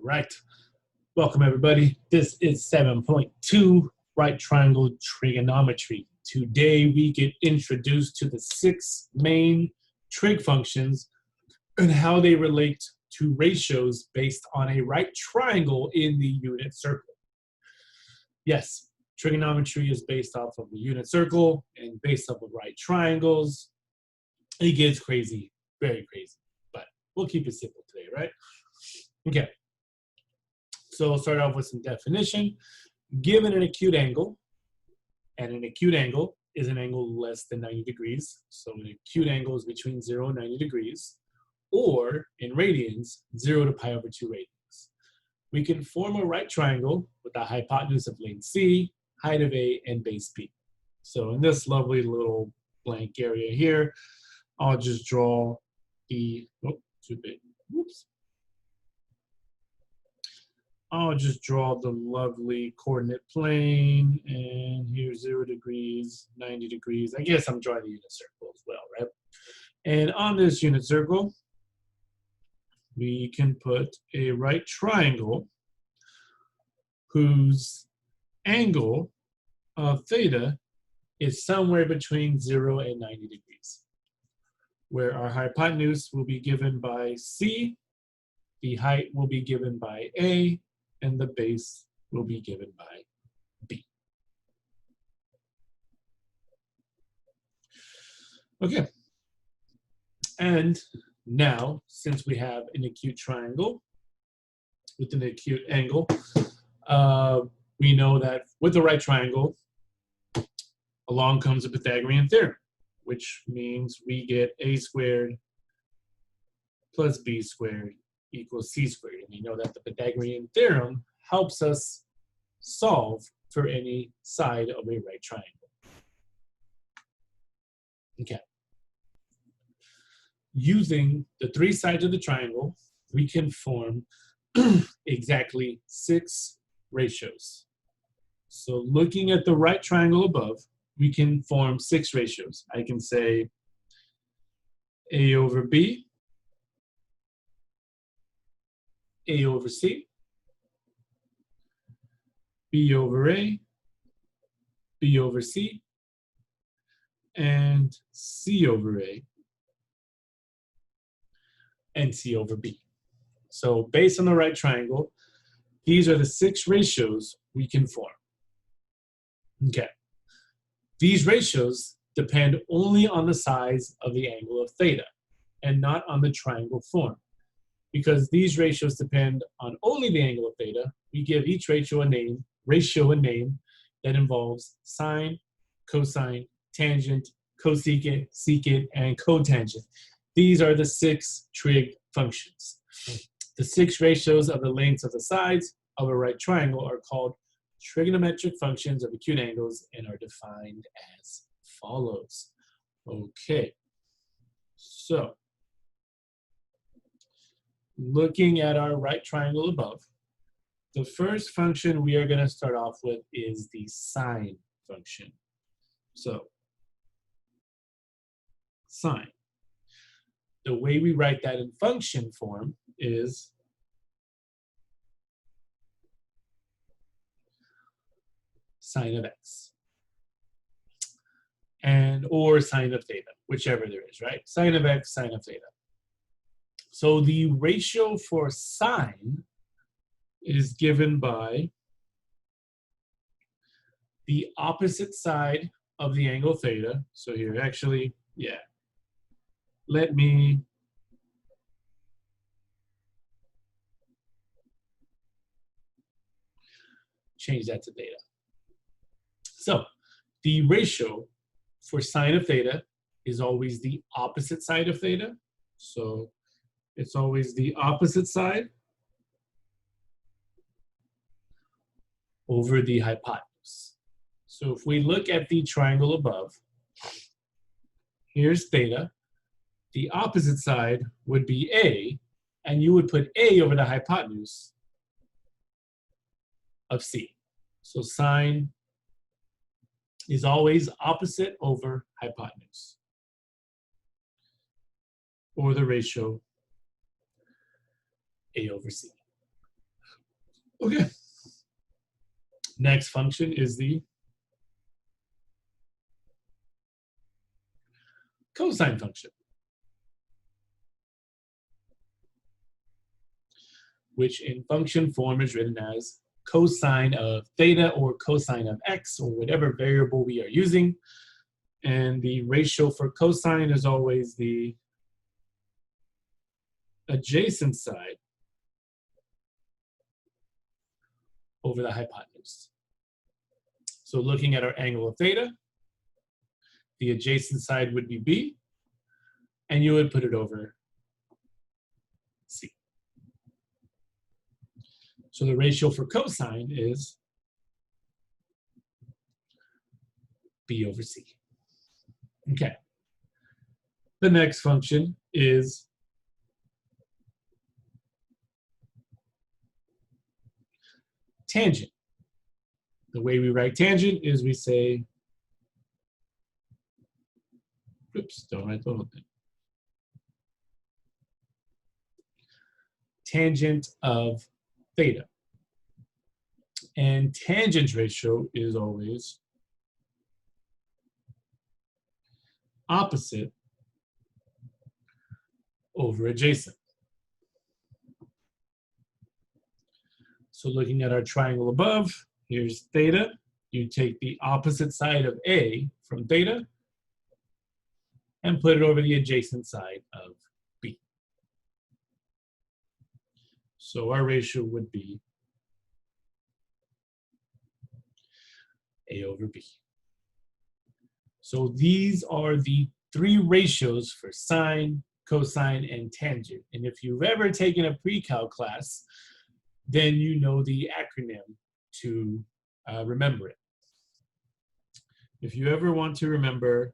right. Welcome, everybody. This is 7.2 right triangle trigonometry. Today, we get introduced to the 6 main trig functions and how they relate to ratios based on a right triangle in the unit circle. Yes, trigonometry is based off of the unit circle and based off of right triangles. It gets crazy, very crazy, but we'll keep it simple today, right? Okay. So we'll start off with some definition. Given an acute angle, and an acute angle is an angle less than 90 degrees. So an acute angle is between 0 and 90 degrees, or in radians, 0 to pi over 2 radians. We can form a right triangle with a hypotenuse of length C, height of A, and base B. So in this lovely little blank area here, I'll just draw the, too big, whoops. I'll just draw the lovely coordinate plane, and here's 0 degrees, 90 degrees. I guess I'm drawing the unit circle as well, right? And on this unit circle, we can put a right triangle whose angle of theta is somewhere between 0 and 90 degrees, where our hypotenuse will be given by C, the height will be given by A, and the base will be given by B. Okay. And now, since we have an acute triangle with an acute angle, we know that with the right triangle, along comes the Pythagorean Theorem, which means we get a squared plus b squared equals c squared. And we know that the Pythagorean Theorem helps us solve for any side of a right triangle. Okay. Using the 3 sides of the triangle, we can form exactly 6 ratios. So looking at the right triangle above, we can form 6 ratios. I can say A over B, A over C, B over A, B over C, and C over A, and C over B. So based on the right triangle, these are the 6 ratios we can form. Okay. These ratios depend only on the size of the angle of theta and not on the triangle form. Because these ratios depend on only the angle of theta, we give each ratio a name that involves sine, cosine, tangent, cosecant, secant, and cotangent. These are the 6 trig functions. The 6 ratios of the lengths of the sides of a right triangle are called trigonometric functions of acute angles and are defined as follows. Okay, so looking at our right triangle above, the first function we are going to start off with is the sine function. So, sine. The way we write that in function form is sine of x, and or sine of theta, whichever there is, right? Sine of x, sine of theta. So the ratio for sine is given by the opposite side of the angle theta. So here, actually, yeah. Let me change that to theta. So the ratio for sine of theta is always the opposite side of theta. So it's always the opposite side over the hypotenuse. So if we look at the triangle above, here's theta. The opposite side would be A, and you would put A over the hypotenuse of C. So sine is always opposite over hypotenuse, or the ratio A over C. Okay. Next function is the cosine function, which in function form is written as cosine of theta or cosine of x or whatever variable we are using. And the ratio for cosine is always the adjacent side over the hypotenuse. So looking at our angle of theta, the adjacent side would be B, and you would put it over C. So the ratio for cosine is B over C. Okay. The next function is tangent. The way we write tangent is we say, oops, don't write the whole thing. Tangent of theta. And tangent ratio is always opposite over adjacent. So looking at our triangle above, here's theta. You take the opposite side of A from theta and put it over the adjacent side of B. So our ratio would be A over B. So these are the three ratios for sine, cosine, and tangent. And if you've ever taken a pre-calc class, then you know the acronym to remember it. If you ever want to remember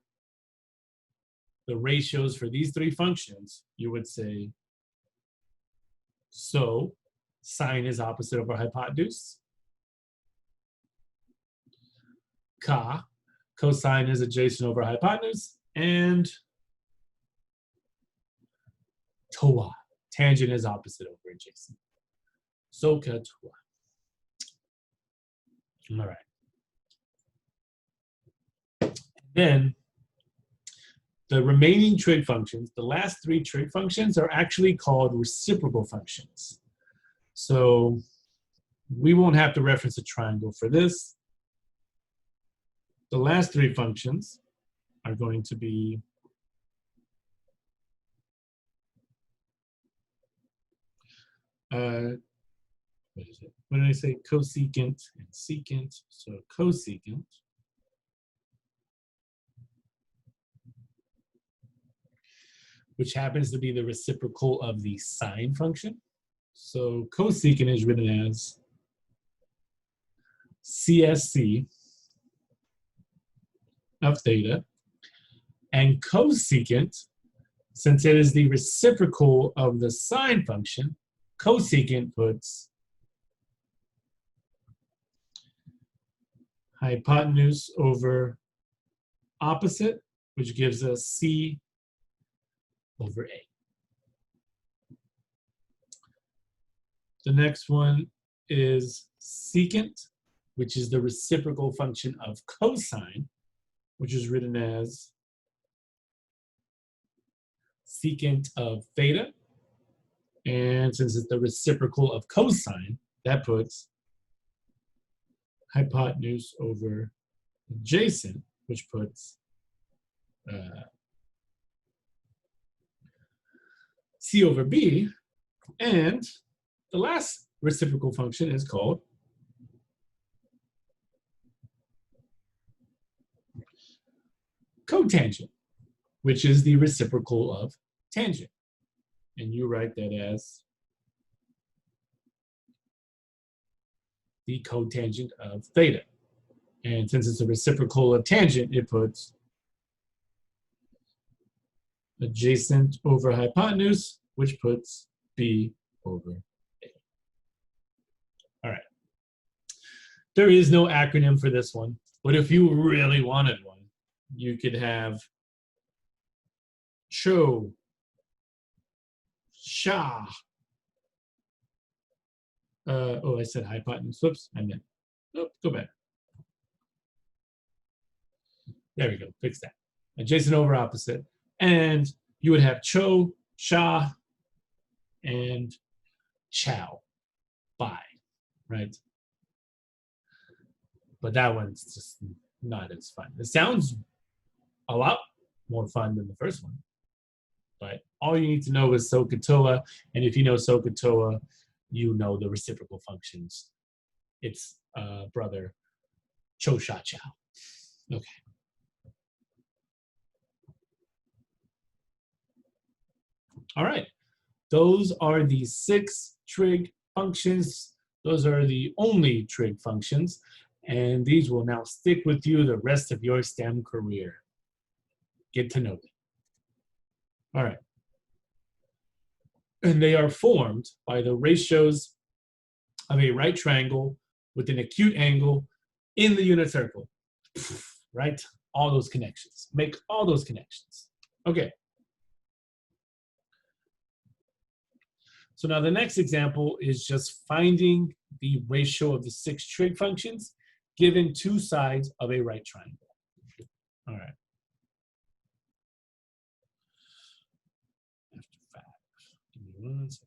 the ratios for these three functions, you would say, so sine is opposite over hypotenuse. Cosine is adjacent over hypotenuse. And toa, tangent is opposite over adjacent. Soka toa. All right. Then the remaining trig functions, the last three trig functions, are actually called reciprocal functions. So we won't have to reference a triangle for this. The last three functions are going to be what is it? What did I say? Cosecant and secant. So cosecant which happens to be the reciprocal of the sine function. So cosecant is written as CSC of theta, and cosecant, since it is the reciprocal of the sine function, cosecant puts hypotenuse over opposite, which gives us C over A. The next one is secant, which is the reciprocal function of cosine, which is written as secant of theta. And since it's the reciprocal of cosine, that puts hypotenuse over adjacent, which puts C over B. And the last reciprocal function is called cotangent, which is the reciprocal of tangent. And you write that as the cotangent of theta. And since it's a reciprocal of tangent, it puts adjacent over hypotenuse, which puts B over A. All right. There is no acronym for this one, but if you really wanted one, you could have Cho, Sha, Oh, I said hypotenuse. Whoops, I meant. Nope, go back. There we go. Fix that. Adjacent over opposite. And you would have cho, cha, and chow, by, right? But that one's just not as fun. It sounds a lot more fun than the first one. But all you need to know is SOHCAHTOA. And if you know SOHCAHTOA, you know the reciprocal functions. It's brother cho, sha, chow. Okay. All right. Those are the 6 trig functions. Those are the only trig functions. And these will now stick with you the rest of your STEM career. Get to know them. All right. And they are formed by the ratios of a right triangle with an acute angle in the unit circle. Right? All those connections. Make all those connections. Okay. So now the next example is just finding the ratio of the 6 trig functions given 2 sides of a right triangle. All right. After 5. Give me 1 second.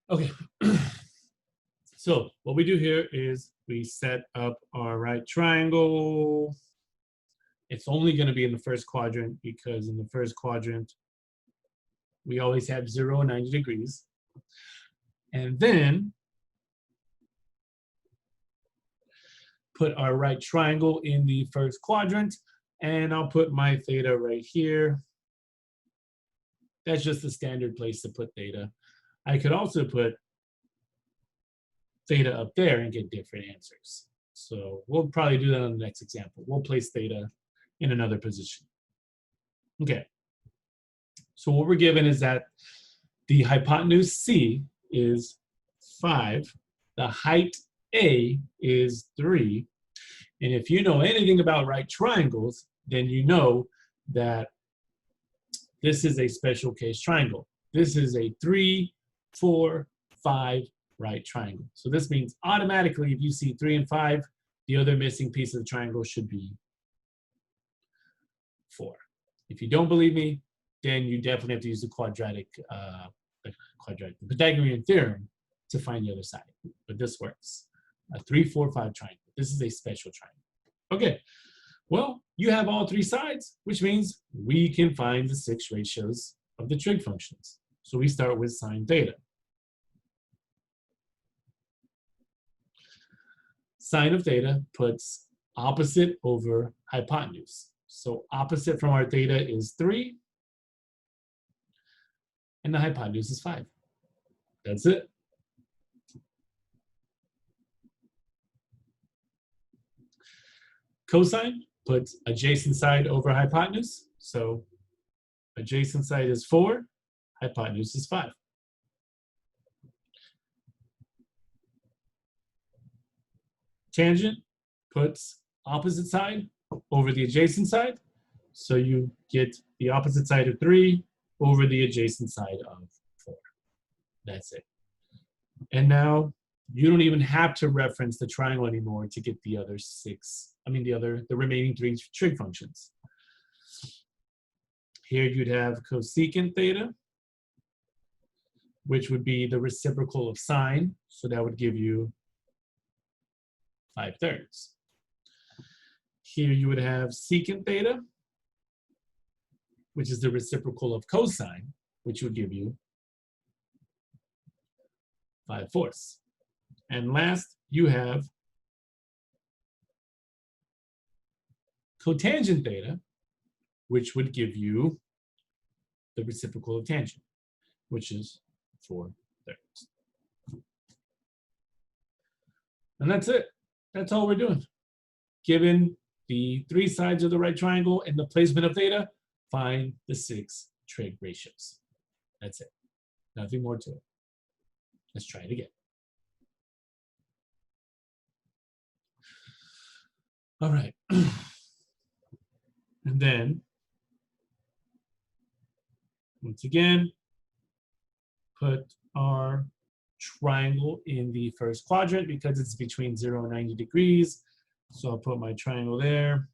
Okay. So what we do here is we set up our right triangle. It's only going to be in the first quadrant because in the first quadrant, we always have 0 and 90 degrees. And then put our right triangle in the first quadrant. And I'll put my theta right here. That's just the standard place to put theta. I could also put theta up there and get different answers. So we'll probably do that on the next example. We'll place theta in another position. Okay. So what we're given is that the hypotenuse C is 5. The height A is 3. And if you know anything about right triangles, then you know that this is a special case triangle. This is a 3, 4, 5 right triangle. So this means automatically if you see 3 and 5, the other missing piece of the triangle should be 4. If you don't believe me, then you definitely have to use the Pythagorean Theorem to find the other side. But this works. A 3, 4, 5 triangle. This is a special triangle. Okay. Well, you have all 3 sides, which means we can find the 6 ratios of the trig functions. So we start with sine theta. Sine of theta puts opposite over hypotenuse. So opposite from our theta is 3, and the hypotenuse is 5. That's it. Cosine puts adjacent side over hypotenuse. So adjacent side is 4, hypotenuse is 5. Tangent puts opposite side over the adjacent side. So you get the opposite side of 3 over the adjacent side of 4. That's it. And now you don't even have to reference the triangle anymore to get the other 6, the remaining 3 trig functions. Here you'd have cosecant theta, which would be the reciprocal of sine. So that would give you 5/3. Here you would have secant theta, which is the reciprocal of cosine, which would give you 5/4. And last, you have cotangent theta, which would give you the reciprocal of tangent, which is 4/3. And that's it. That's all we're doing. Given the 3 sides of the right triangle and the placement of theta, find the 6 trig ratios. That's it. Nothing more to it. Let's try it again. All right. And then, once again, put our triangle in the first quadrant because it's between 0 and 90 degrees. So I'll put my triangle there.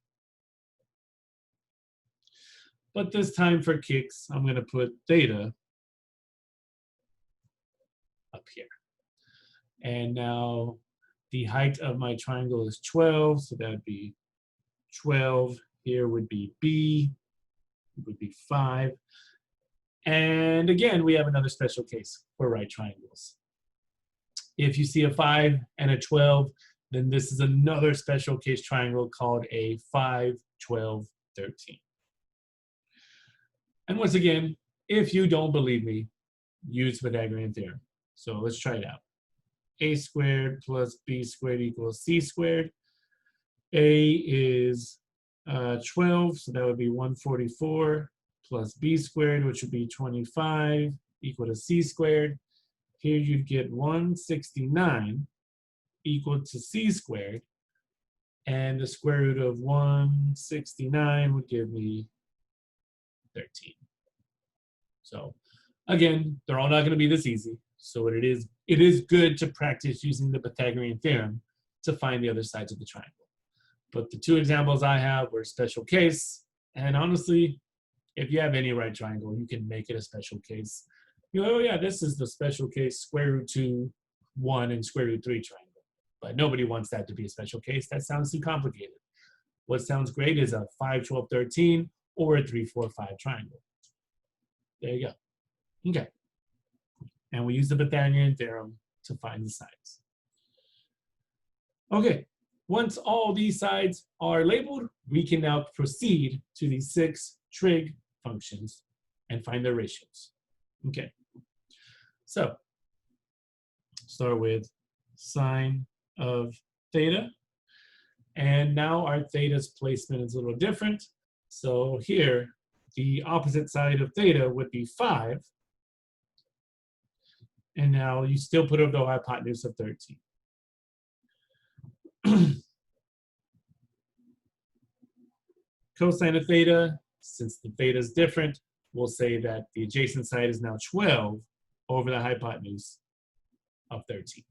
But this time for kicks, I'm going to put theta up here. And now the height of my triangle is 12, so that would be 12. Here would be B, would be 5. And again, we have another special case for right triangles. If you see a 5 and a 12, then this is another special case triangle called a 5, 12, 13. And once again, if you don't believe me, use Pythagorean Theorem. So let's try it out. A squared plus B squared equals C squared. A is 12, so that would be 144 plus B squared, which would be 25, equal to C squared. Here you'd get 169 equal to C squared. And the square root of 169 would give me 13. So again, they're all not going to be this easy. So it is good to practice using the Pythagorean theorem to find the other sides of the triangle. But the 2 examples I have were special case. And honestly, if you have any right triangle, you can make it a special case. You know, oh yeah, this is the special case square root 2, 1, and square root 3 triangle. But nobody wants that to be a special case. That sounds too complicated. What sounds great is a 5, 12, 13 or a 3, 4, 5 triangle. There you go. Okay. And we use the Pythagorean theorem to find the sides. Okay. Once all these sides are labeled, we can now proceed to the 6 trig functions and find their ratios. Okay. So start with sine of theta. And now our theta's placement is a little different. So here, the opposite side of theta would be 5. And now you still put over the hypotenuse of 13. Cosine of theta, since the theta is different, we'll say that the adjacent side is now 12 over the hypotenuse of 13.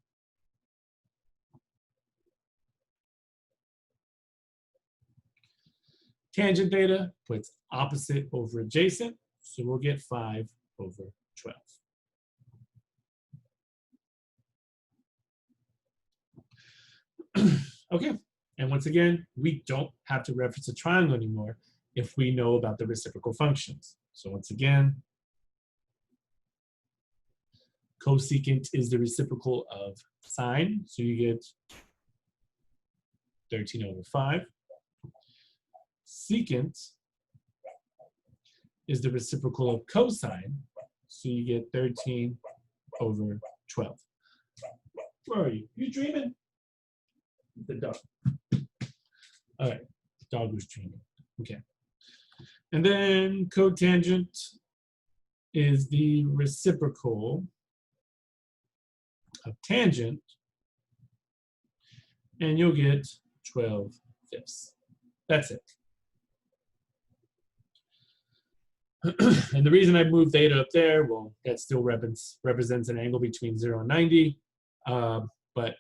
Tangent theta puts opposite over adjacent, so we'll get 5 over 12. Okay, and once again, we don't have to reference a triangle anymore if we know about the reciprocal functions. So once again, cosecant is the reciprocal of sine, so you get 13 over 5. Secant is the reciprocal of cosine, so you get 13 over 12. Where are you? You dreaming? The dog. All right, the dog was dreaming. Okay. And then cotangent is the reciprocal of tangent, and you'll get 12/5. That's it. And the reason I moved theta up there, well, that still represents an angle between 0 and 90. But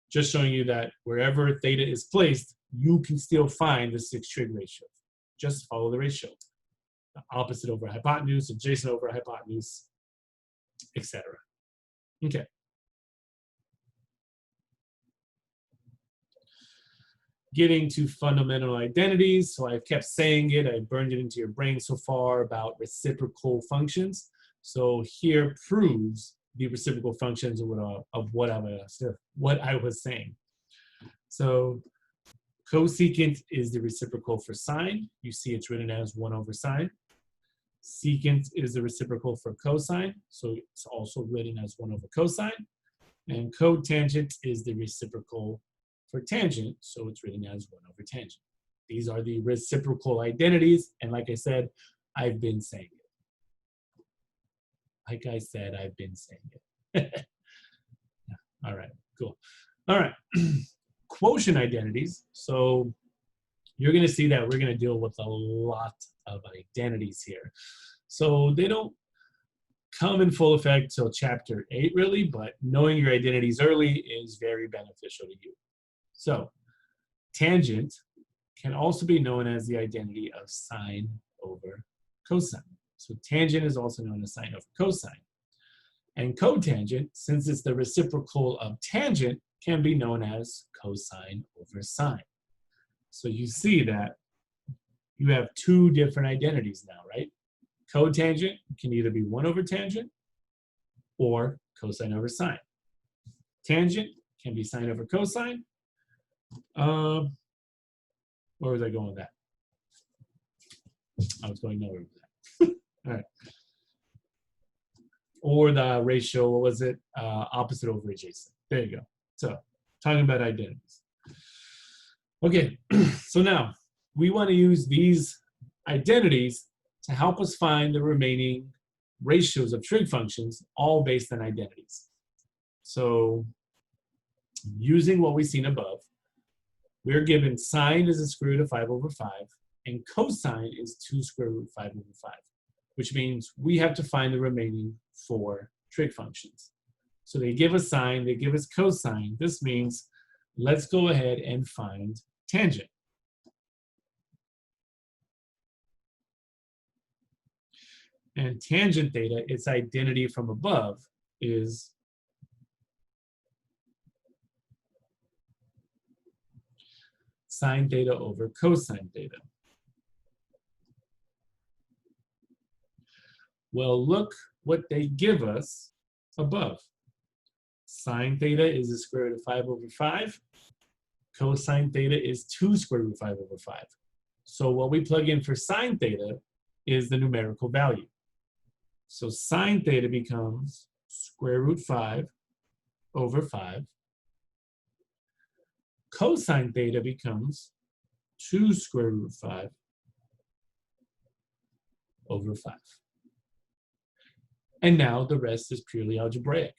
just showing you that wherever theta is placed, you can still find the 6 trig ratios. Just follow the ratio. The opposite over hypotenuse, adjacent over hypotenuse, etc. Okay. Getting to fundamental identities. So I've kept saying it, I burned it into your brain so far about reciprocal functions. So here proves the reciprocal functions of what I was saying. So cosecant is the reciprocal for sine. You see it's written as 1 over sine. Secant is the reciprocal for cosine, so it's also written as 1 over cosine. And cotangent is the reciprocal for tangent, so it's written as 1 over tangent. These are the reciprocal identities, and like I said, I've been saying it. Like I said, I've been saying it. All right, cool. All right, quotient identities. So you're going to see that we're going to deal with a lot of identities here. So they don't come in full effect till chapter 8, really, but knowing your identities early is very beneficial to you. So tangent can also be known as the identity of sine over cosine. So tangent is also known as sine over cosine. And cotangent, since it's the reciprocal of tangent, can be known as cosine over sine. So you see that you have two different identities now, right? Cotangent can either be 1 over tangent or cosine over sine. Tangent can be sine over cosine. Where was I going with that? I was going nowhere with that. All right. Or the ratio, what was it? Opposite over adjacent. There you go. So, talking about identities. Okay, so now we want to use these identities to help us find the remaining ratios of trig functions, all based on identities. So, using what we've seen above, we're given sine is the square root of 5 over 5, and cosine is 2 square root 5 over 5, which means we have to find the remaining 4 trig functions. So they give us sine, they give us cosine. This means let's go ahead and find tangent. And tangent theta, its identity from above, is sine theta over cosine theta. Well, look what they give us above. Sine theta is the square root of 5 over 5. Cosine theta is 2 square root 5 over 5. So what we plug in for sine theta is the numerical value. So sine theta becomes square root 5 over 5. Cosine theta becomes 2 square root 5 over 5. And now the rest is purely algebraic.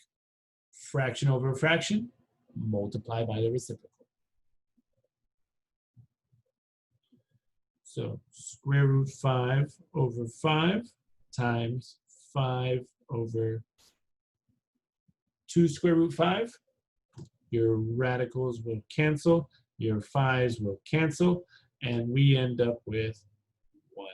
Fraction over a fraction, multiply by the reciprocal. So square root 5 over 5 times 5 over 2 square root 5. Your radicals will cancel, your 5s will cancel, and we end up with 1/2.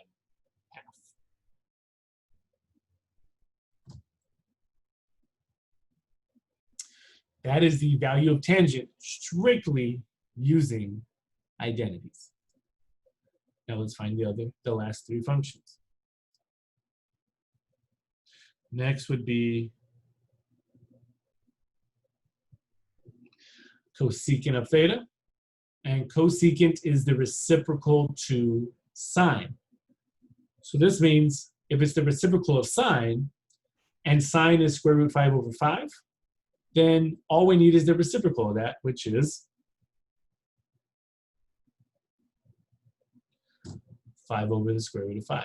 That is the value of tangent strictly using identities. Now let's find the last 3 functions. Next would be cosecant of theta, and cosecant is the reciprocal to sine. So this means if it's the reciprocal of sine, and sine is square root 5 over 5, then all we need is the reciprocal of that, which is 5 over the square root of 5.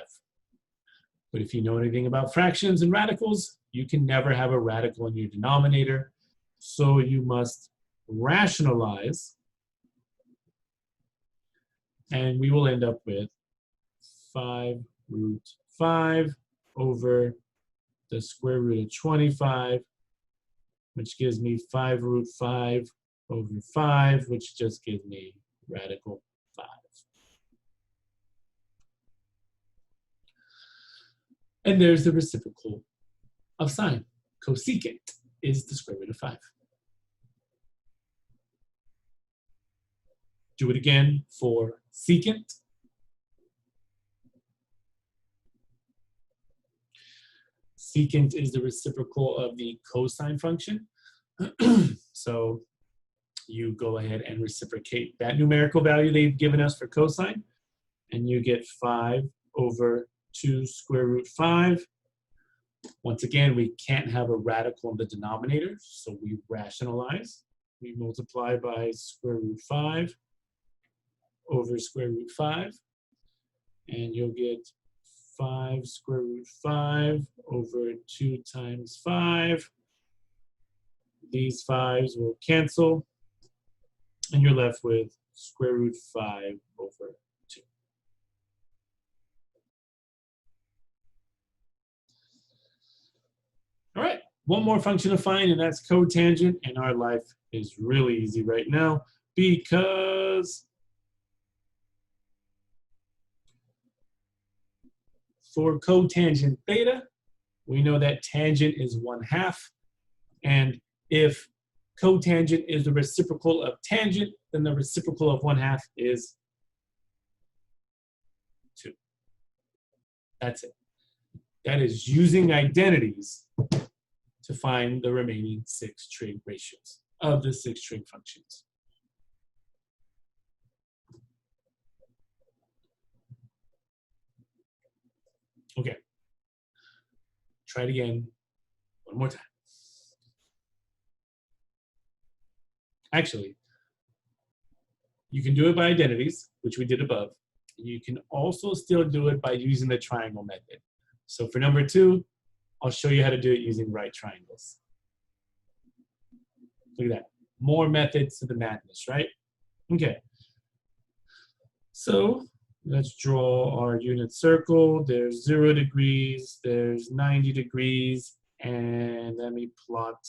But if you know anything about fractions and radicals, you can never have a radical in your denominator, so you must rationalize, and we will end up with 5 root 5 over the square root of 25, which gives me 5 root 5 over 5, which just gives me radical 5. And there's the reciprocal of sine. Cosecant is the square root of 5. Do it again for secant. Secant is the reciprocal of the cosine function. So you go ahead and reciprocate that numerical value they've given us for cosine, and you get 5 over 2 square root 5. Once again, we can't have a radical in the denominator, so we rationalize. We multiply by square root 5 over square root 5. And you'll get 5 square root 5 over 2 times 5. These 5s will cancel, and you're left with square root 5 over 2. All right, one more function to find, and that's cotangent, and our life is really easy right now because for cotangent theta, we know that tangent is 1/2, and if cotangent is the reciprocal of tangent, then the reciprocal of 1/2 is 2. That's it. That is using identities to find the remaining 6 trig ratios of the 6 trig functions. Okay. Try it again one more time. Actually, you can do it by identities, which we did above. You can also still do it by using the triangle method. So for number 2, I'll show you how to do it using right triangles. Look at that. More methods to the madness, right? Okay. So let's draw our unit circle. There's 0 degrees, there's 90 degrees, and let me plot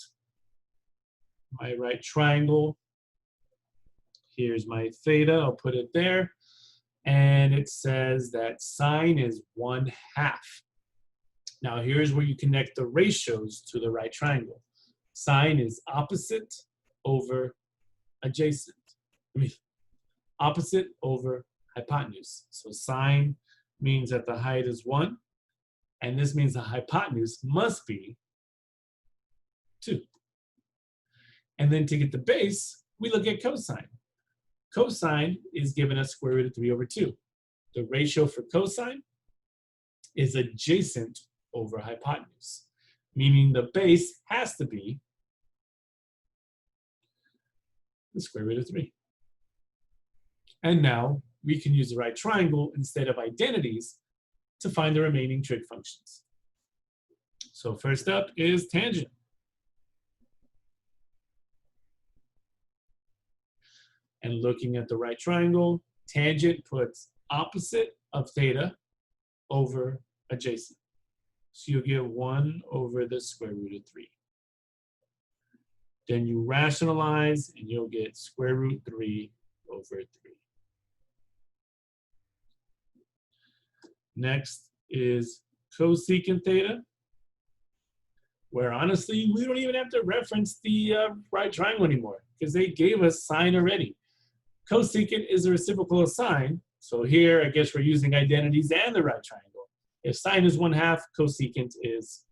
my right triangle. Here's my theta, I'll put it there. And it says that sine is 1/2. Now here's where you connect the ratios to the right triangle. Sine is opposite over adjacent. Opposite over hypotenuse. So sine means that the height is 1, and this means the hypotenuse must be 2. And then to get the base, we look at cosine. Cosine is given us square root of 3 over 2. The ratio for cosine is adjacent over hypotenuse, meaning the base has to be the square root of 3. And now we can use the right triangle instead of identities to find the remaining trig functions. So first up is tangent. And looking at the right triangle, tangent puts opposite of theta over adjacent. So you'll get 1 over the square root of 3. Then you rationalize and you'll get square root 3 over 3. Next is cosecant theta, where honestly, we don't even have to reference the right triangle anymore because they gave us sine already. Cosecant is a reciprocal of sine. So here, I guess we're using identities and the right triangle. If sine is 1/2, cosecant is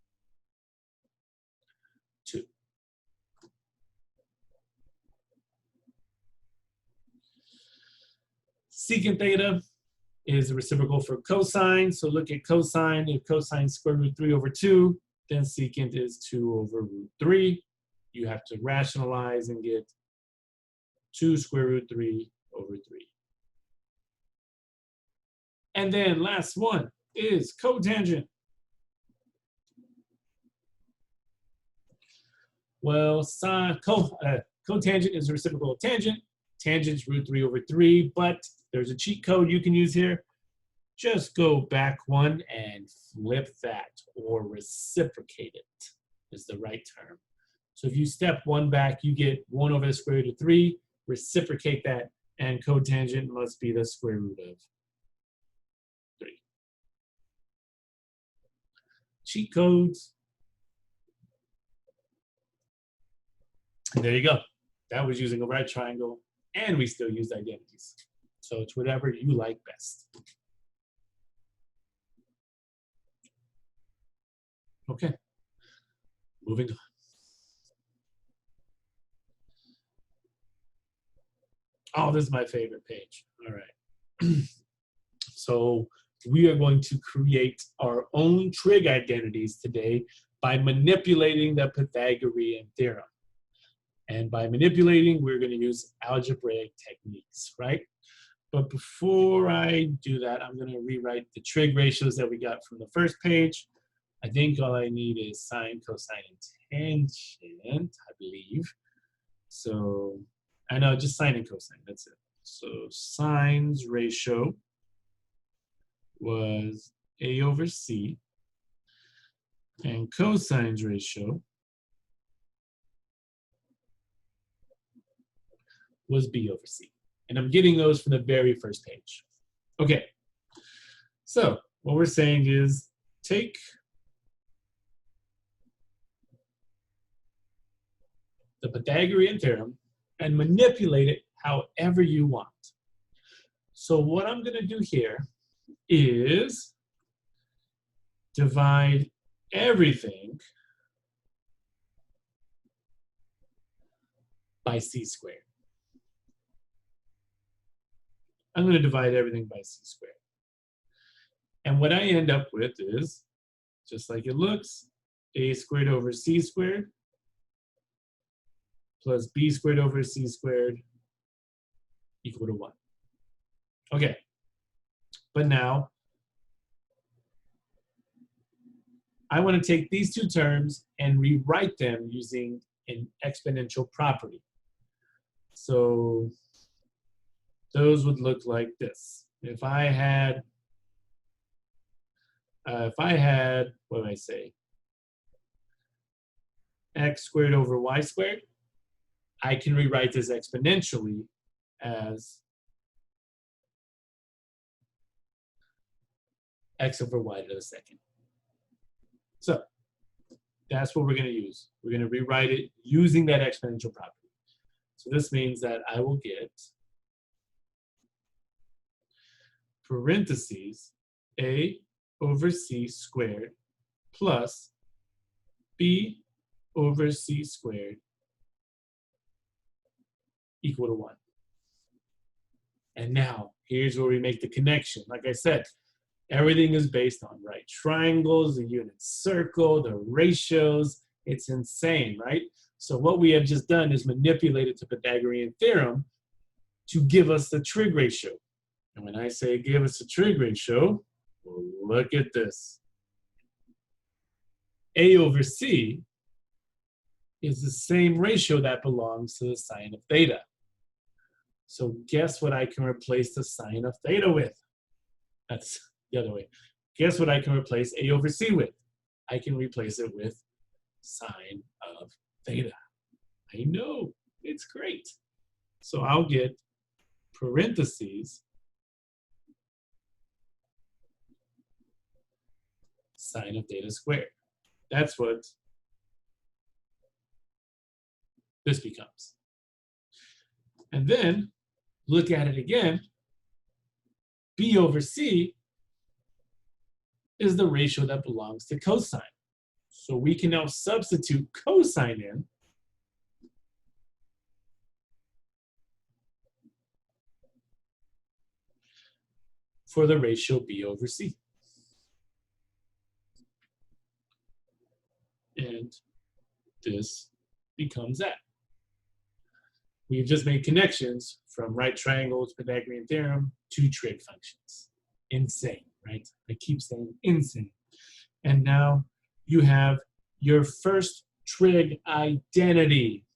2. Secant theta is a reciprocal for cosine. So look at cosine. If cosine square root 3 over 2, then secant is 2 over root 3. You have to rationalize and get 2 square root 3 over 3. And then last one is cotangent. Well, cotangent is a reciprocal of tangent. Tangent's root 3 over 3, but there's a cheat code you can use here. Just go back 1 and flip that, or reciprocate it is the right term. So if you step 1 back, you get 1 over the square root of 3, reciprocate that, and cotangent must be the square root of 3. Cheat codes. And there you go. That was using a right triangle, and we still used identities. So it's whatever you like best. Okay, moving on. Oh, this is my favorite page. All right. So we are going to create our own trig identities today by manipulating the Pythagorean theorem. And by manipulating, we're going to use algebraic techniques, right? But before I do that, I'm going to rewrite the trig ratios that we got from the first page. I think all I need is sine, cosine, and tangent, I believe. So I know, just sine and cosine, that's it. So sine's ratio was A over C, and cosine's ratio was B over C. And I'm getting those from the very first page. Okay, so what we're saying is take the Pythagorean theorem and manipulate it however you want. So what I'm going to do here is divide everything by c squared. I'm going to divide everything by c squared. And what I end up with is, just like it looks, a squared over c squared plus b squared over c squared equal to 1. Okay, but now I want to take these two terms and rewrite them using an exponential property. So those would look like this. If I had, what do I say? X squared over y squared, I can rewrite this exponentially as x over y to the second. So that's what we're going to use. We're going to rewrite it using that exponential property. So this means that I will get parentheses a over c squared plus b over c squared equal to 1. And now here's where we make the connection. Like I said, everything is based on right triangles, the unit circle, the ratios. It's insane, right? So what we have just done is manipulated the Pythagorean theorem to give us the trig ratio. And when I say give us a trig ratio, well, look at this. A over C is the same ratio that belongs to the sine of theta. So guess what I can replace the sine of theta with? That's the other way. Guess what I can replace A over C with? I can replace it with sine of theta. I know, it's great. So I'll get parentheses sine of theta squared. That's what this becomes. And then look at it again. B over C is the ratio that belongs to cosine. So we can now substitute cosine in for the ratio B over C. And this becomes that. We've just made connections from right triangles, Pythagorean theorem, to trig functions. Insane, right? I keep saying insane. And now you have your first trig identity.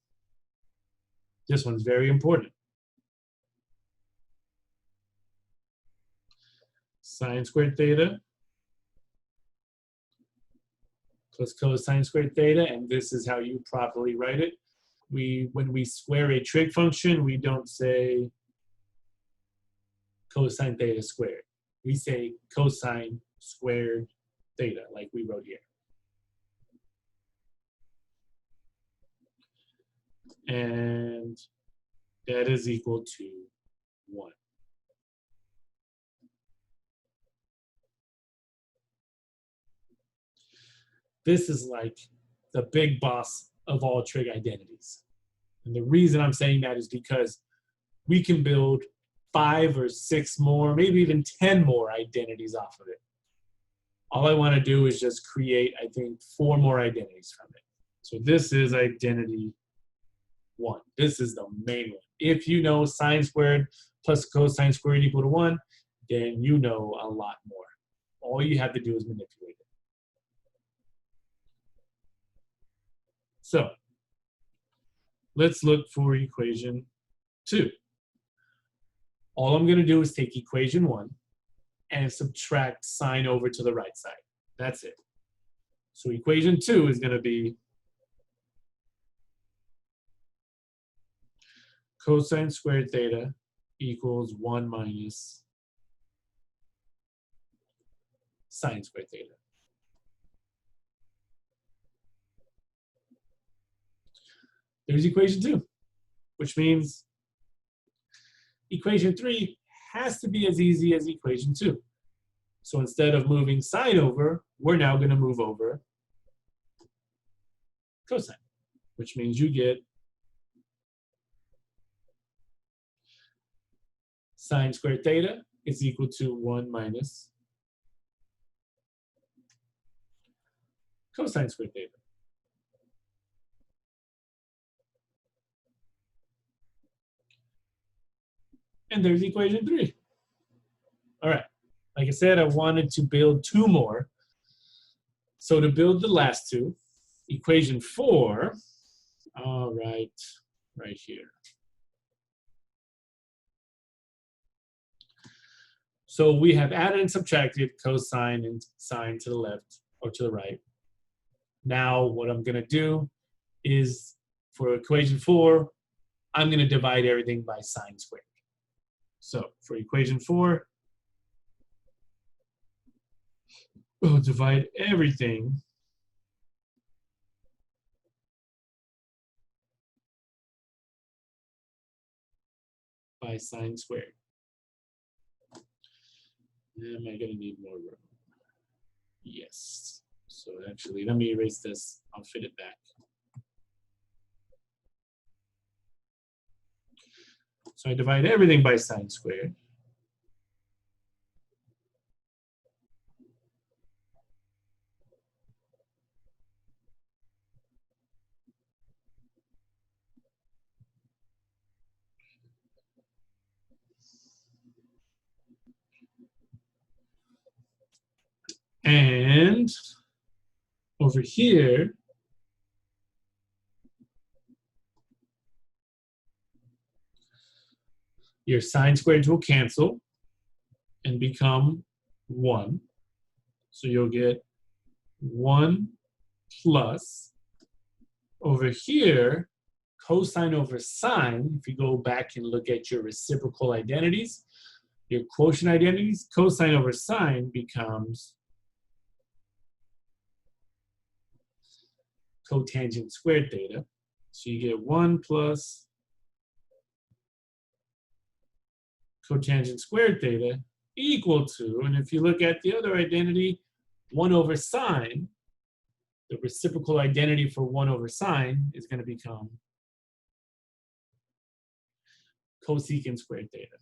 This one's very important. Sine squared theta plus cosine squared theta, and this is how you properly write it. When we square a trig function, we don't say cosine theta squared. We say cosine squared theta, like we wrote here. And that is equal to 1. This is like the big boss of all trig identities. And the reason I'm saying that is because we can build 5 or 6 more, maybe even 10 more identities off of it. All I want to do is just create, I think, 4 more identities from it. So this is identity 1. This is the main one. If you know sine squared plus cosine squared equal to 1, then you know a lot more. All you have to do is manipulate it. So let's look for equation 2. All I'm going to do is take equation 1 and subtract sine over to the right side. That's it. So equation 2 is going to be cosine squared theta equals 1 minus sine squared theta. There's equation 2, which means equation 3 has to be as easy as equation 2. So instead of moving sine over, we're now going to move over cosine, which means you get sine squared theta is equal to 1 minus cosine squared theta. And there's equation 3. All right. Like I said, I wanted to build 2 more. So to build the last 2, equation 4, all right here. So we have added and subtracted cosine and sine to the left or to the right. Now what I'm going to do is for equation 4, I'm going to divide everything by sine squared. So for equation 4, we'll divide everything by sine squared. Am I going to need more room? Yes. So actually, let me erase this. I'll fit it back. So I divide everything by sine squared. And over here, your sine squareds will cancel and become 1. So you'll get 1 plus, over here, cosine over sine, if you go back and look at your reciprocal identities, your quotient identities, cosine over sine becomes cotangent squared theta. So you get 1 plus cotangent squared theta equal to, and if you look at the other identity, 1 over sine, the reciprocal identity for 1 over sine is going to become cosecant squared theta.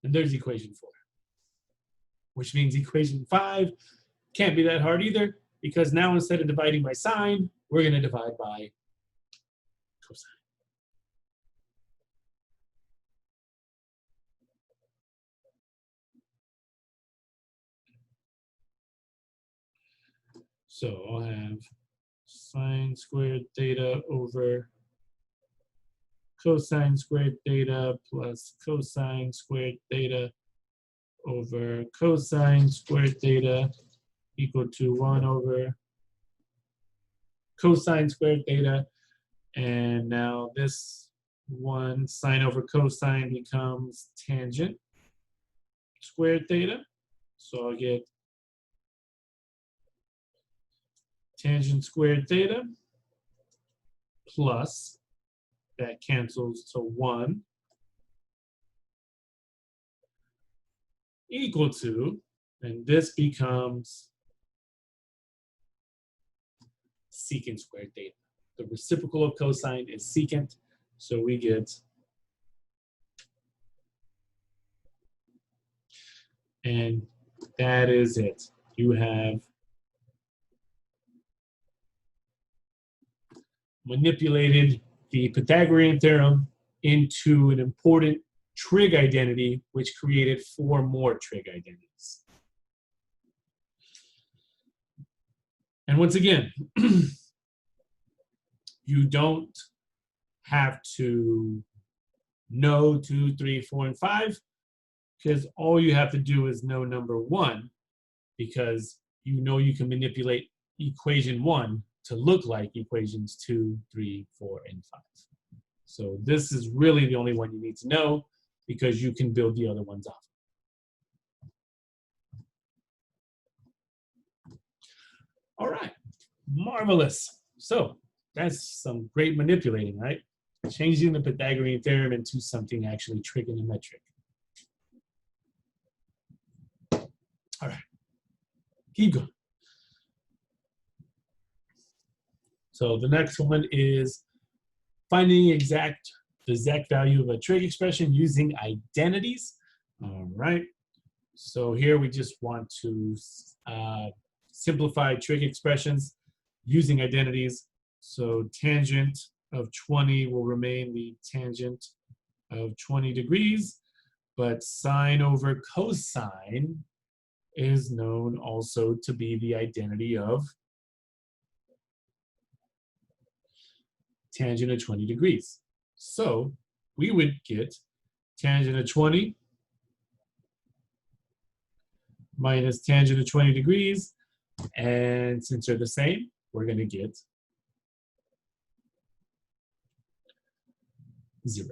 And there's equation 4, which means equation 5 can't be that hard either, because now instead of dividing by sine, we're going to divide by cosine. So I'll have sine squared theta over cosine squared theta plus cosine squared theta over cosine squared theta equal to 1 over cosine squared theta. And now this 1 sine over cosine becomes tangent squared theta. So I'll get tangent squared theta plus, that cancels to 1, equal to, and this becomes secant squared theta. The reciprocal of cosine is secant, so we get, and that is it. You have manipulated the Pythagorean Theorem into an important trig identity, which created 4 more trig identities. And once again, you don't have to know 2, 3, 4, and 5, because all you have to do is know number 1, because you know you can manipulate equation 1 to look like equations 2, 3, 4, and 5. So this is really the only one you need to know, because you can build the other ones off. All right, marvelous. So that's some great manipulating, right? Changing the Pythagorean theorem into something actually trigonometric. All right, keep going. So the next one is finding the exact value of a trig expression using identities. All right, so here we just want to simplify trig expressions using identities. So tangent of 20 will remain the tangent of 20 degrees, but sine over cosine is known also to be the identity of tangent of 20 degrees. So we would get tangent of 20 minus tangent of 20 degrees, and since they're the same, we're going to get 0.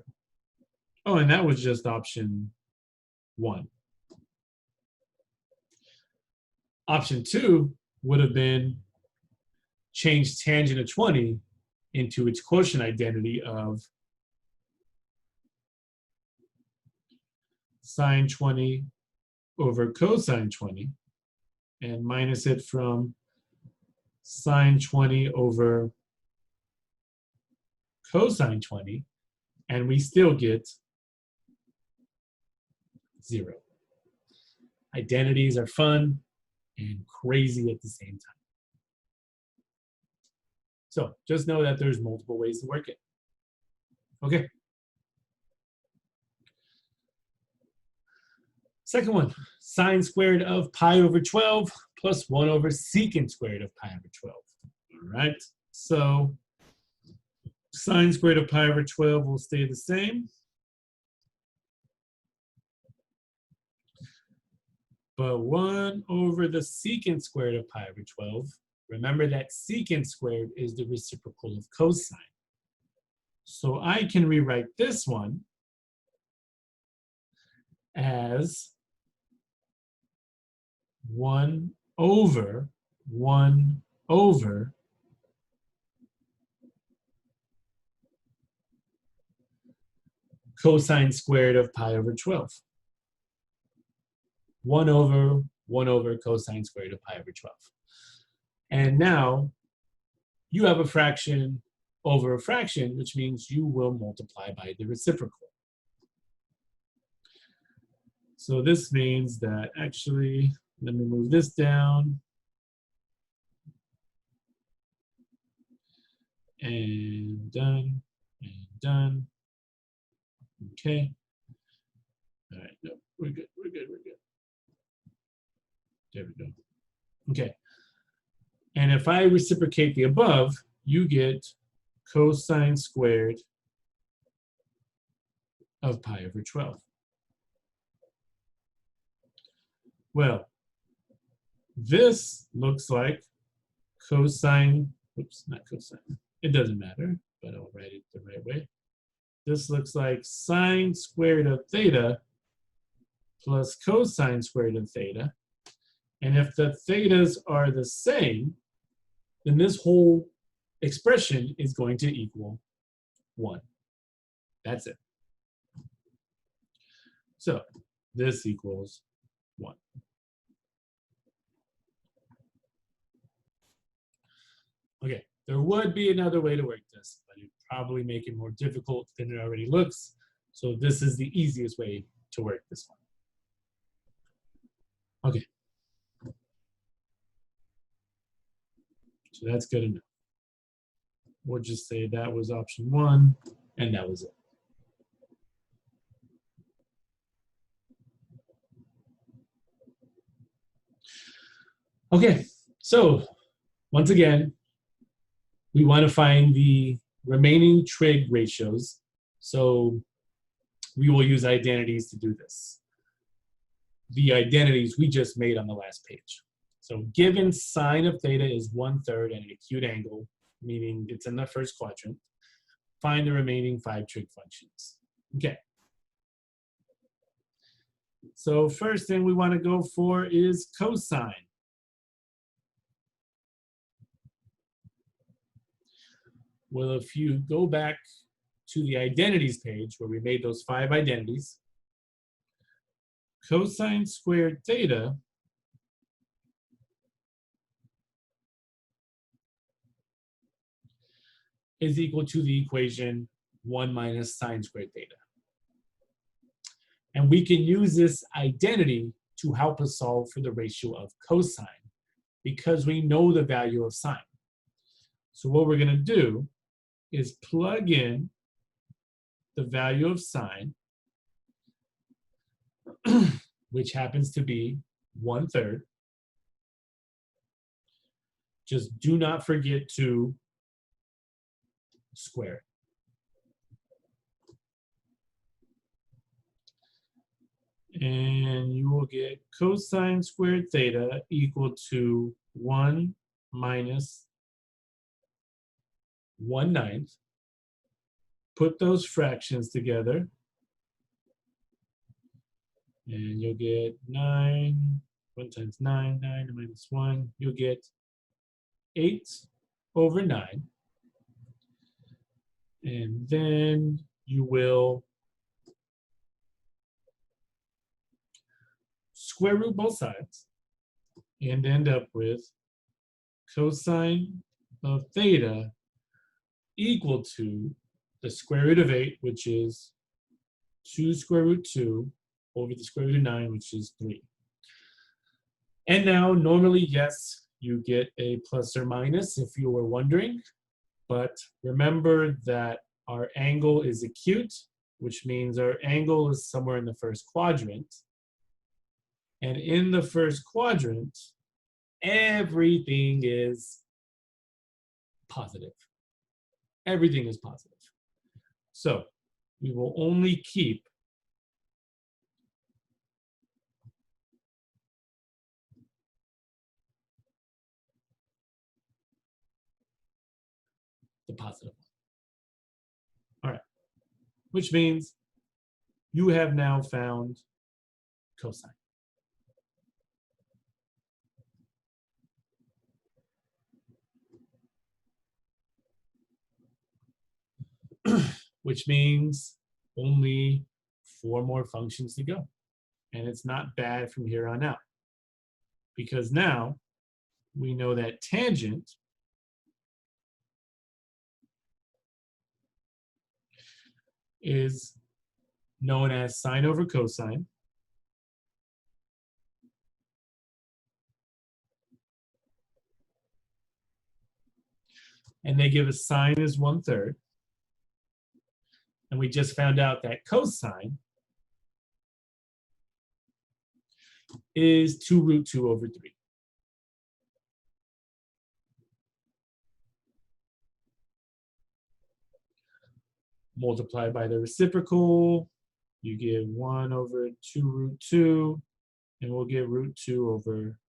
Oh, and that was just option 1. Option 2 would have been change tangent of 20 into its quotient identity of sine 20 over cosine 20, and minus it from sine 20 over cosine 20, and we still get 0. Identities are fun and crazy at the same time. So just know that there's multiple ways to work it. Okay. Second one, sine squared of pi over 12 plus 1 over secant squared of pi over 12. All right, so sine squared of pi over 12 will stay the same. But 1 over the secant squared of pi over 12, remember that secant squared is the reciprocal of cosine. So I can rewrite this one as 1 over cosine squared of pi over 12. 1 over cosine squared of pi over 12. And now you have a fraction over a fraction, which means you will multiply by the reciprocal. So this means that actually, let me move this down. And done, and done. Okay. All right, no, we're good, we're good, we're good. There we go. Okay. And if I reciprocate the above, you get cosine squared of pi over 12. Well, this looks like cosine, oops, not cosine. It doesn't matter, but I'll write it the right way. This looks like sine squared of theta plus cosine squared of theta. And if the thetas are the same, then this whole expression is going to equal 1. That's it. So this equals 1. Okay, there would be another way to work this, but it'd probably make it more difficult than it already looks. So this is the easiest way to work this one. Okay. So that's good enough. we'll just say that was option 1, and that was it. Okay, so once again, we want to find the remaining trig ratios. So we will use identities to do this. The identities we just made on the last page. So given sine of theta is 1/3 and an acute angle, meaning it's in the first quadrant, find the remaining 5 trig functions. Okay. So first thing we want to go for is cosine. Well, if you go back to the identities page where we made those 5 identities, cosine squared theta is equal to the equation 1 minus sine squared theta. And we can use this identity to help us solve for the ratio of cosine because we know the value of sine. So what we're going to do is plug in the value of sine, which happens to be 1/3. Just do not forget to square it. And you will get cosine squared theta equal to 1 minus 1/9. Put those fractions together, and you'll get 9. 1 times 9, 9 minus 1. You'll get 8/9. And then you will square root both sides and end up with cosine of theta equal to the square root of 8, which is 2 square root 2 over the square root of 9, which is 3. And now, normally, yes, you get a plus or minus if you were wondering, but remember that our angle is acute, which means our angle is somewhere in the first quadrant. And in the first quadrant, everything is positive. Everything is positive. So we will only keep the positive one. All right, which means you have now found cosine. Which means only 4 more functions to go. And it's not bad from here on out. Because now we know that tangent is known as sine over cosine. And they give us sine is 1/3. And we just found out that cosine is 2 root 2 over 3. Multiply by the reciprocal, you get 1 over 2 root 2, and we'll get root 2 over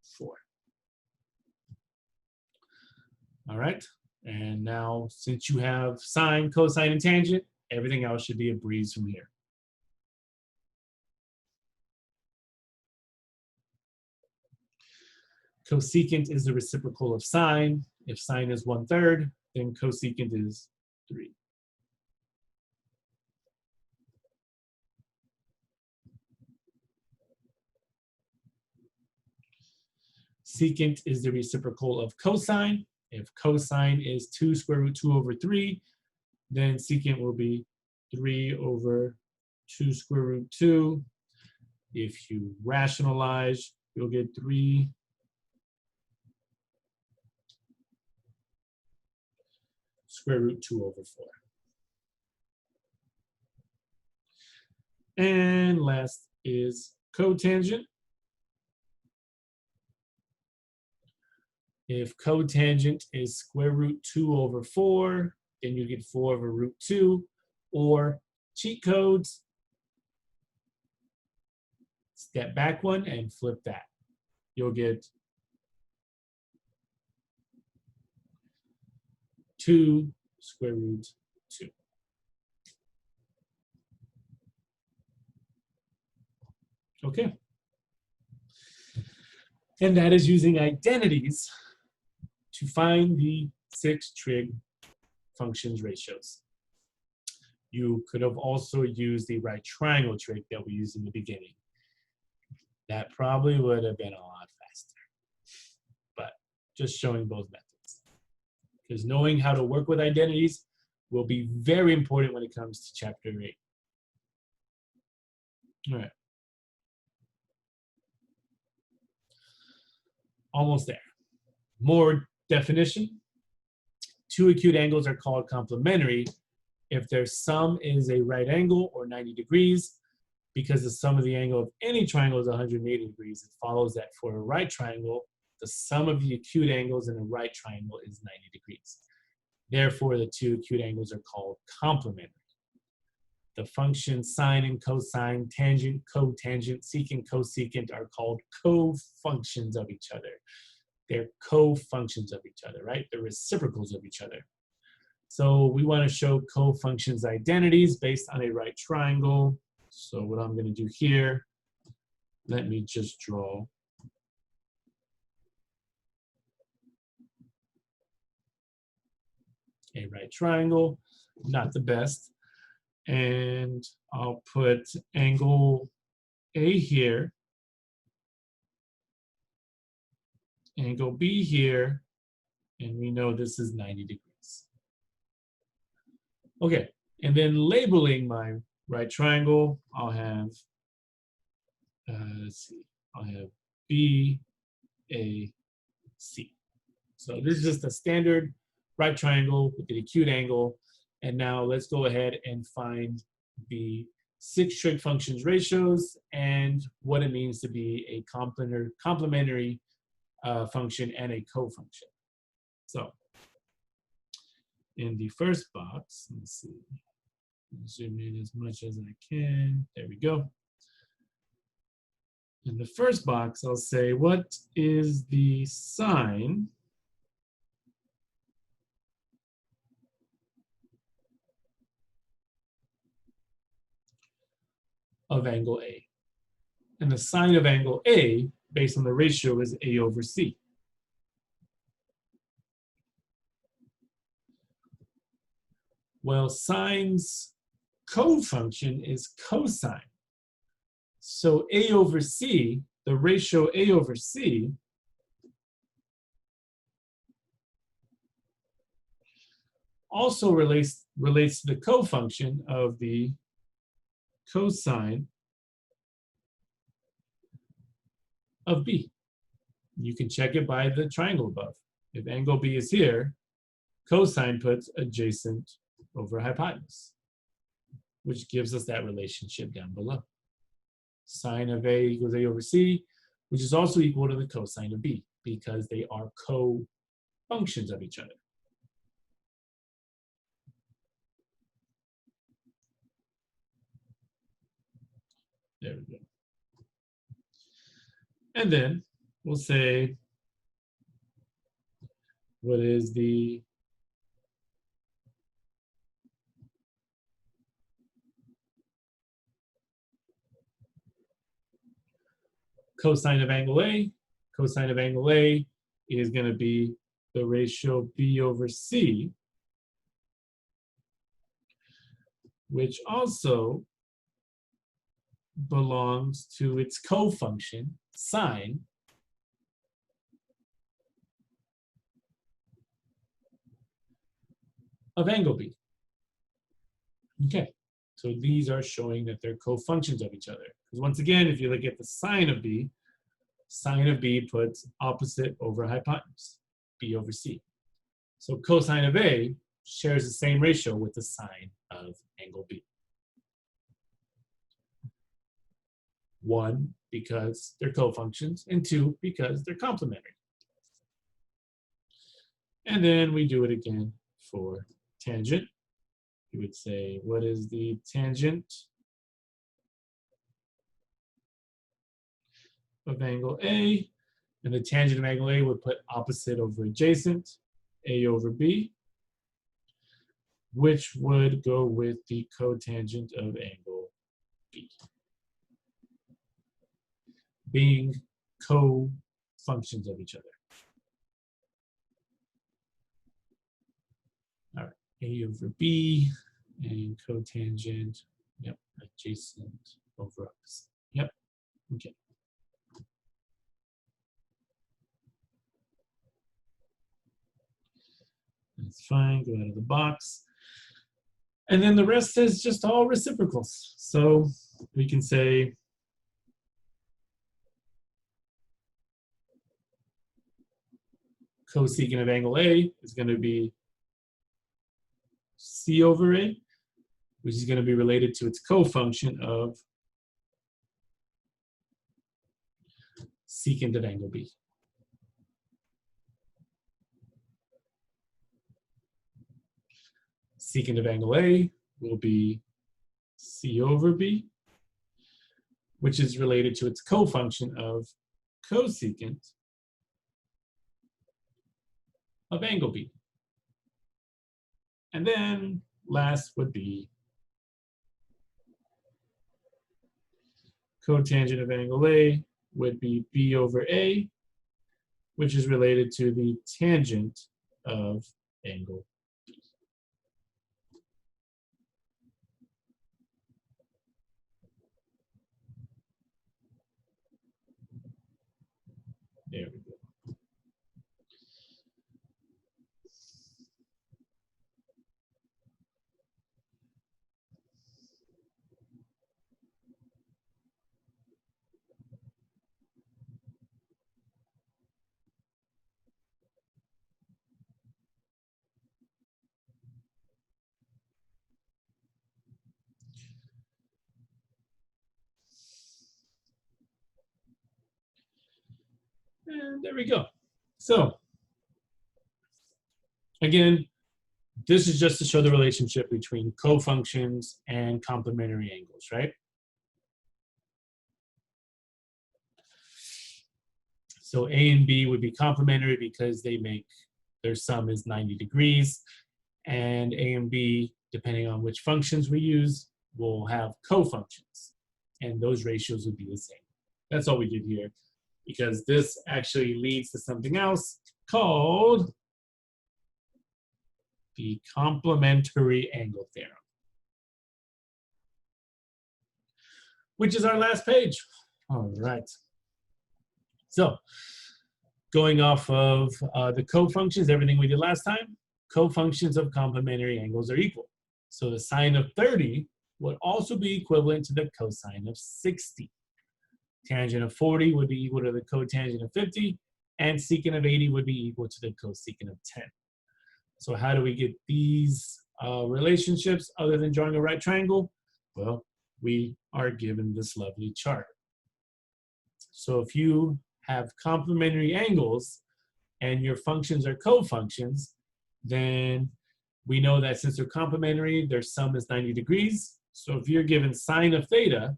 4. All right, and now since you have sine, cosine, and tangent, everything else should be a breeze from here. Cosecant is the reciprocal of sine. If sine is 1/3, then cosecant is 3. Secant is the reciprocal of cosine. If cosine is 2 square root 2 over 3, then secant will be 3 over 2 square root 2. If you rationalize, you'll get 3 square root 2 over 4. And last is cotangent. If cotangent is square root 2 over 4, then you get 4 over root 2, or cheat codes, step back one and flip that. You'll get 2 square root 2. Okay. And that is using identities to find the 6 trig functions ratios. You could have also used the right triangle trick that we used in the beginning. That probably would have been a lot faster. But just showing both methods. Because knowing how to work with identities will be very important when it comes to chapter 8. All right. Almost there. More definition. 2 acute angles are called complementary if their sum is a right angle or 90 degrees. Because the sum of the angle of any triangle is 180 degrees, it follows that for a right triangle, the sum of the acute angles in a right triangle is 90 degrees. Therefore, the 2 acute angles are called complementary. The functions sine and cosine, tangent, cotangent, secant, cosecant are called co-functions of each other. They're co-functions of each other, right? They're reciprocals of each other. So we want to show co-functions identities based on a right triangle. So what I'm going to do here, let me just draw a right triangle, not the best. And I'll put angle A here, angle B here, and we know this is 90 degrees. Okay, and then labeling my right triangle, I'll have, let's see, I'll have B, A, C. So this is just a standard right triangle with an acute angle. And now let's go ahead and find the 6 trig functions ratios and what it means to be a complementary function and a co-function. So in the first box, let's see, zoom in as much as I can. There we go. In the first box, I'll say, what is the sine of angle A? And the sine of angle A, based on the ratio, is A over C. Well, sine's co-function is cosine. So A over C, the ratio A over C, also relates to the co-function of the cosine of B. You can check it by the triangle above. If angle B is here, cosine puts adjacent over hypotenuse, which gives us that relationship down below. Sine of A equals A over C, which is also equal to the cosine of B, because they are co-functions of each other. There we go. And then we'll say, what is the cosine of angle A? Cosine of angle A is going to be the ratio B over C, which also belongs to its co-function, sine, of angle B. Okay, so these are showing that they're co-functions of each other. Because once again, if you look at the sine of B puts opposite over hypotenuse, B over C. So cosine of A shares the same ratio with the sine of angle B. 1, because they're cofunctions, and 2, because they're complementary. And then we do it again for tangent. You would say, what is the tangent of angle A? And the tangent of angle A would put opposite over adjacent, A over B, which would go with the cotangent of angle B, being co-functions of each other. All right, A over B and cotangent, yep, adjacent over opposite. Yep, okay. That's fine, go out of the box. And then the rest is just all reciprocals. So we can say cosecant of angle A is going to be C over A, which is going to be related to its cofunction of secant of angle B. Secant of angle A will be C over B, which is related to its cofunction of cosecant of angle B. And then last would be cotangent of angle A would be B over A, which is related to the tangent of angle B. There we go. And there we go. So again, this is just to show the relationship between cofunctions and complementary angles, right? So A and B would be complementary because they make their sum is 90 degrees, and A and B, depending on which functions we use, will have cofunctions, and those ratios would be the same. That's all we did here, because this actually leads to something else called the Complementary Angle Theorem, which is our last page. All right. So going off of the cofunctions, everything we did last time, cofunctions of complementary angles are equal. So the sine of 30 would also be equivalent to the cosine of 60. Tangent of 40 would be equal to the cotangent of 50, and secant of 80 would be equal to the cosecant of 10. So how do we get these relationships other than drawing a right triangle? Well, we are given this lovely chart. So if you have complementary angles and your functions are cofunctions, then we know that since they're complementary, their sum is 90 degrees. So if you're given sine of theta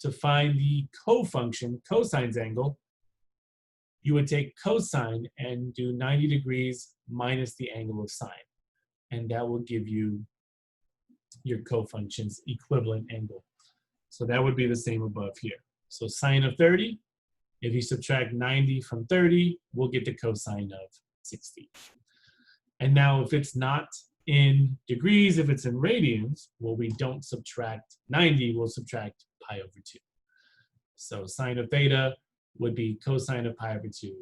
to find the cofunction, cosine's angle, you would take cosine and do 90 degrees minus the angle of sine. And that will give you your cofunction's equivalent angle. So that would be the same above here. So sine of 30, if you subtract 90 from 30, we'll get the cosine of 60. And now if it's not in degrees, if it's in radians, well, we don't subtract 90, we'll subtract pi over 2. So sine of theta would be cosine of pi over 2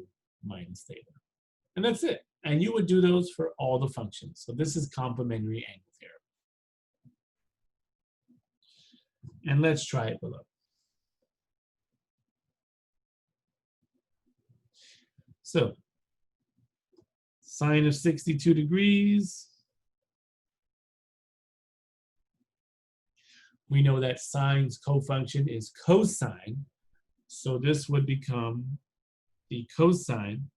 minus theta. And that's it. And you would do those for all the functions. So this is complementary angle theorem. And let's try it below. So sine of 62 degrees We know that sine's cofunction is cosine. So this would become the cosine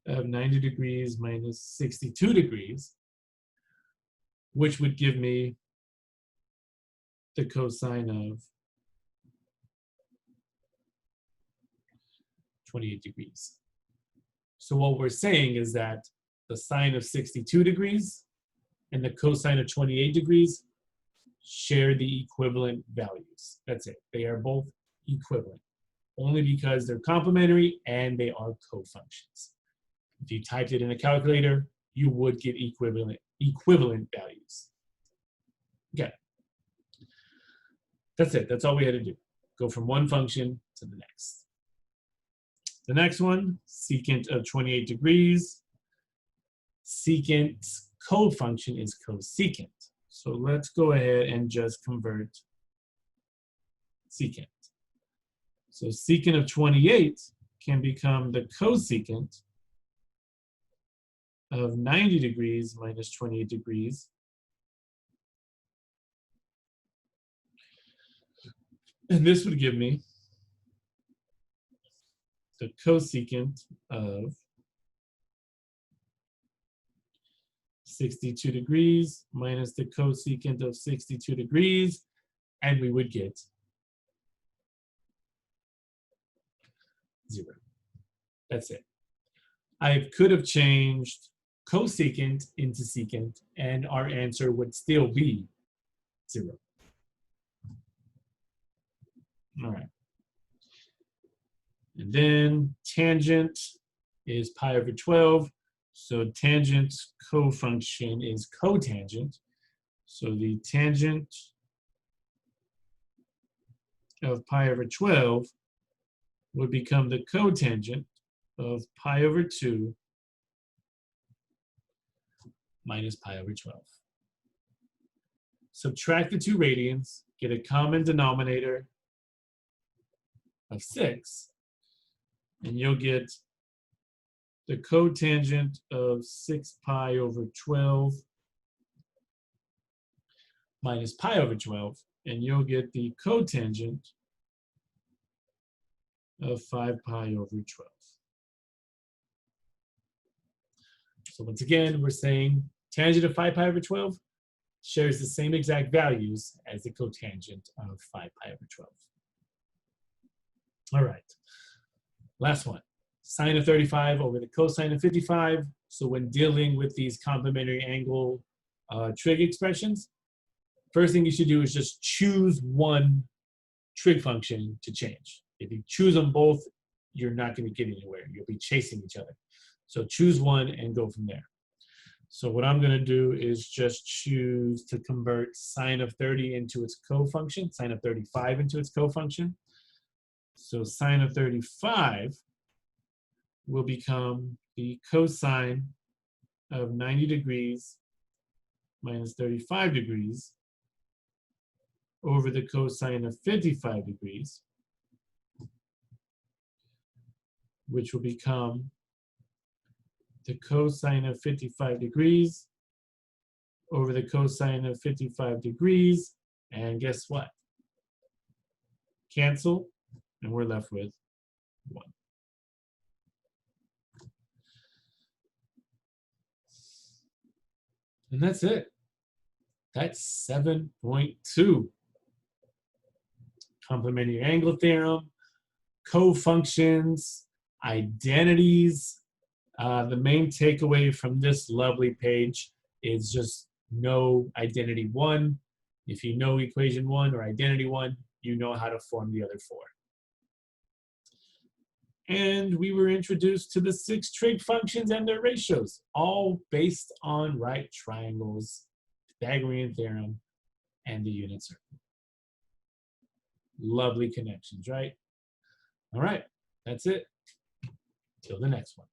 of 90 degrees minus 62 degrees, which would give me the cosine of 28 degrees. So what we're saying is that the sine of 62 degrees and the cosine of 28 degrees share the equivalent values. That's it. They are both equivalent, only because they're complementary and they are cofunctions. If you typed it in a calculator, you would get equivalent values. Okay. That's it. That's all we had to do. Go from one function to the next. The next one, secant of 28 degrees. Secant's cofunction is cosecant. So let's go ahead and just convert secant. So secant of 28 can become the cosecant of 90 degrees minus 28 degrees. And this would give me the cosecant of 62 degrees minus the cosecant of 62 degrees, and we would get 0. That's it. I could have changed cosecant into secant, and our answer would still be 0. All right. And then tangent is pi over 12. So tangent's cofunction is cotangent. So the tangent of pi over 12 would become the cotangent of pi over 2 minus pi over 12. Subtract the two radians, get a common denominator of 6, and you'll get the cotangent of 6 pi over 12 minus pi over 12, and you'll get the cotangent of 5 pi over 12. So once again, we're saying tangent of 5 pi over 12 shares the same exact values as the cotangent of 5 pi over 12. All right, last one. Sine of 35 over the cosine of 55. So when dealing with these complementary angle trig expressions, first thing you should do is just choose one trig function to change. If you choose them both, you're not going to get anywhere. You'll be chasing each other. So choose one and go from there. So what I'm going to do is just choose to convert sine of 30 into its cofunction, sine of 35 into its cofunction. So sine of 35 will become the cosine of 90 degrees minus 35 degrees over the cosine of 55 degrees, which will become the cosine of 55 degrees over the cosine of 55 degrees, and guess what? Cancel, and we're left with 1. And that's it. That's 7.2. Complementary angle theorem, cofunctions, identities. The main takeaway from this lovely page is just know identity 1. If you know equation 1 or identity 1, you know how to form the other 4. And we were introduced to the 6 trig functions and their ratios, all based on right triangles, Pythagorean theorem, and the unit circle. Lovely connections, right? All right, that's it. Till the next one.